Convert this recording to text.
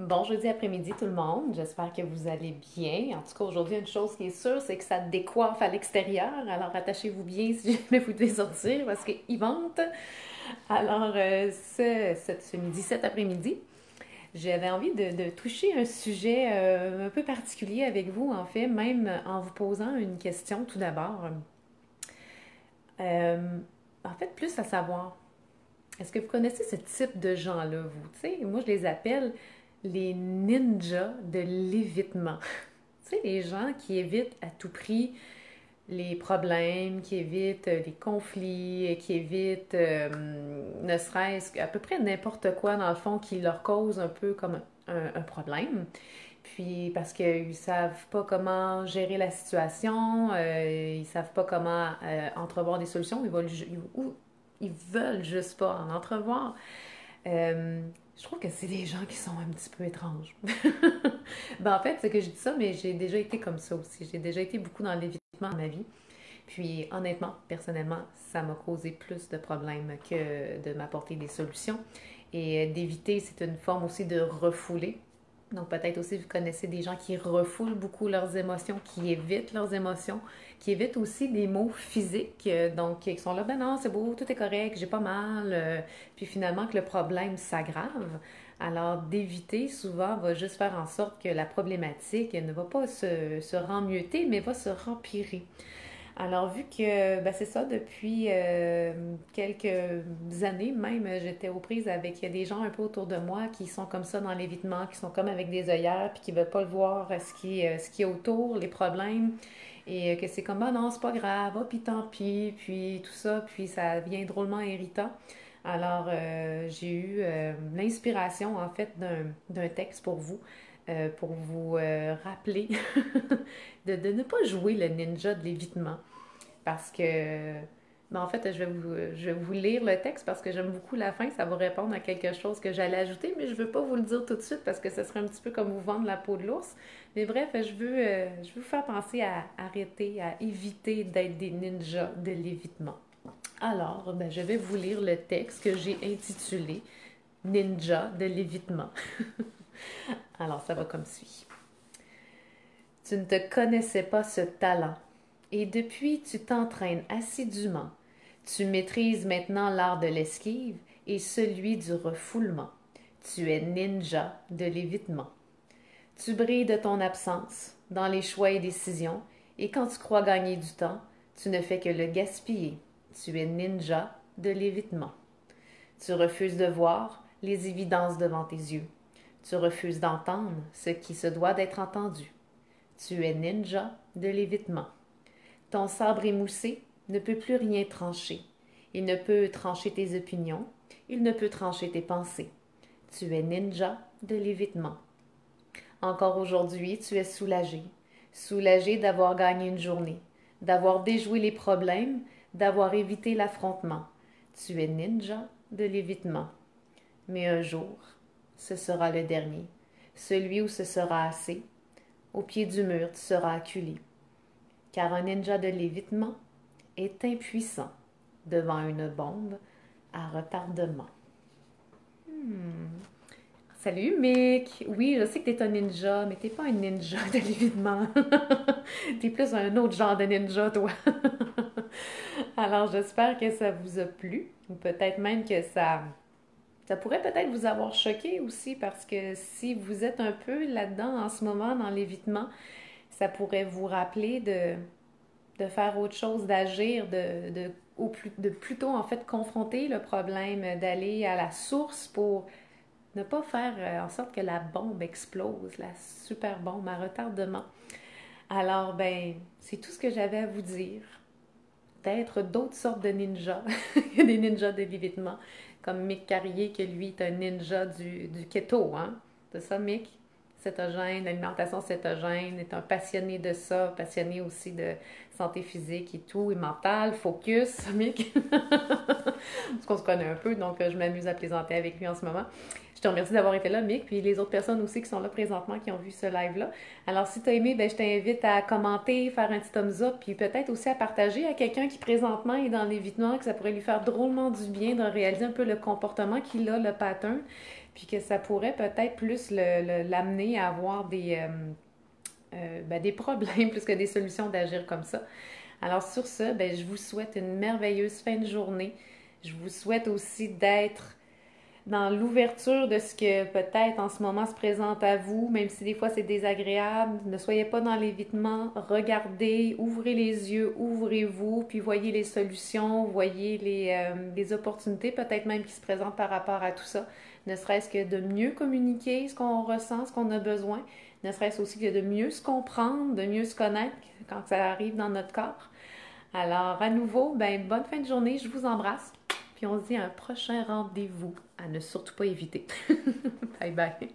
Bon jeudi après-midi tout le monde, j'espère que vous allez bien. En tout cas, aujourd'hui, une chose qui est sûre, c'est que ça décoiffe à l'extérieur. Alors attachez-vous bien si jamais vous devez sortir parce qu'il vente. Alors, ce midi, cet après-midi, j'avais envie de toucher un sujet un peu particulier avec vous, en fait, même en vous posant une question tout d'abord. Euh, En fait, plus à savoir, est-ce que vous connaissez ce type de gens-là, vous? Tu sais, moi, je les appelle les ninjas de l'évitement. Tu sais, les gens qui évitent à tout prix les problèmes, qui évitent les conflits, qui évitent ne serait-ce qu'à peu près n'importe quoi, dans le fond, qui leur cause un peu comme un problème. Puis parce qu'ils savent pas comment gérer la situation, ils savent pas comment entrevoir des solutions, ils veulent juste pas en entrevoir. Euh, je trouve que c'est des gens qui sont un petit peu étranges. Ben, en fait, c'est que je dis ça, mais j'ai déjà été comme ça aussi. J'ai déjà été beaucoup dans l'évitement dans ma vie. Puis, honnêtement, personnellement, ça m'a causé plus de problèmes que de m'apporter des solutions. Et d'éviter, c'est une forme aussi de refouler. Donc, peut-être aussi, vous connaissez des gens qui refoulent beaucoup leurs émotions, qui évitent leurs émotions, qui évitent aussi des mots physiques. Donc, qui sont là, ben non, c'est beau, tout est correct, j'ai pas mal. Puis finalement, que le problème s'aggrave. Alors, d'éviter, souvent, va juste faire en sorte que la problématique ne va pas se remmieuter, mais va se rempirer. Alors, vu que c'est ça, depuis quelques années même, j'étais aux prises avec des gens un peu autour de moi qui sont comme ça dans l'évitement, qui sont comme avec des œillères, puis qui ne veulent pas le voir ce qui est autour, les problèmes, et que c'est comme, ah non, c'est pas grave, ah, puis tant pis, puis tout ça, puis ça devient drôlement irritant. Alors, j'ai eu l'inspiration, en fait, d'un texte pour vous rappeler de ne pas jouer le ninja de l'évitement. Parce que, en fait, je vais vous lire le texte parce que j'aime beaucoup la fin. Ça va répondre à quelque chose que j'allais ajouter, mais je ne veux pas vous le dire tout de suite parce que ce serait un petit peu comme vous vendre la peau de l'ours. Mais bref, je veux vous faire penser à arrêter, à éviter d'être des ninjas de l'évitement. Alors, je vais vous lire le texte que j'ai intitulé Ninja de l'évitement. Alors, ça va comme suit. Tu ne te connaissais pas ce talent, et depuis tu t'entraînes assidûment. Tu maîtrises maintenant l'art de l'esquive et celui du refoulement. Tu es ninja de l'évitement. Tu brilles de ton absence, dans les choix et décisions, et quand tu crois gagner du temps, tu ne fais que le gaspiller. Tu es ninja de l'évitement. Tu refuses de voir les évidences devant tes yeux. Tu refuses d'entendre ce qui se doit d'être entendu. Tu es ninja de l'évitement. Ton sabre émoussé ne peut plus rien trancher. Il ne peut trancher tes opinions. Il ne peut trancher tes pensées. Tu es ninja de l'évitement. Encore aujourd'hui, tu es soulagé. Soulagé d'avoir gagné une journée, d'avoir déjoué les problèmes, d'avoir évité l'affrontement. Tu es ninja de l'évitement. Mais un jour, ce sera le dernier, celui où ce sera assez. Au pied du mur, tu seras acculé, car un ninja de l'évitement est impuissant devant une bombe à retardement. Salut Mick! Oui, je sais que t'es un ninja, mais t'es pas un ninja de l'évitement. T'es plus un autre genre de ninja, toi. Alors, j'espère que ça vous a plu, ou peut-être même que ça pourrait peut-être vous avoir choqué aussi, parce que si vous êtes un peu là-dedans en ce moment, dans l'évitement, ça pourrait vous rappeler de faire autre chose, d'agir, de plutôt en fait confronter le problème, d'aller à la source pour ne pas faire en sorte que la bombe explose, la super bombe à retardement. Alors, c'est tout ce que j'avais à vous dire. D'être d'autres sortes de ninjas. Il y a des ninjas de l'évitement, comme Mick Carrier, que lui est un ninja du keto, hein? C'est ça, Mick? Cétogène, l'alimentation cétogène, est un passionné de ça, passionné aussi de santé physique et tout, et mentale, focus, Mick. Parce qu'on se connaît un peu, donc je m'amuse à plaisanter avec lui en ce moment. Je te remercie d'avoir été là, Mick, puis les autres personnes aussi qui sont là présentement, qui ont vu ce live-là. Alors, si tu as aimé, je t'invite à commenter, faire un petit thumbs up, puis peut-être aussi à partager à quelqu'un qui présentement est dans l'évitement, que ça pourrait lui faire drôlement du bien de réaliser un peu le comportement qu'il a, le pattern. puis que ça pourrait peut-être plus l'amener à avoir des problèmes plus que des solutions d'agir comme ça. Alors sur ce, ben, je vous souhaite une merveilleuse fin de journée. Je vous souhaite aussi d'être dans l'ouverture de ce que peut-être en ce moment se présente à vous, même si des fois c'est désagréable. Ne soyez pas dans l'évitement, regardez, ouvrez les yeux, ouvrez-vous, puis voyez les solutions, voyez les opportunités peut-être même qui se présentent par rapport à tout ça. Ne serait-ce que de mieux communiquer ce qu'on ressent, ce qu'on a besoin, ne serait-ce aussi que de mieux se comprendre, de mieux se connaître quand ça arrive dans notre corps. Alors, à nouveau, ben, bonne fin de journée, je vous embrasse. Puis on se dit à un prochain rendez-vous à ne surtout pas éviter. Bye bye.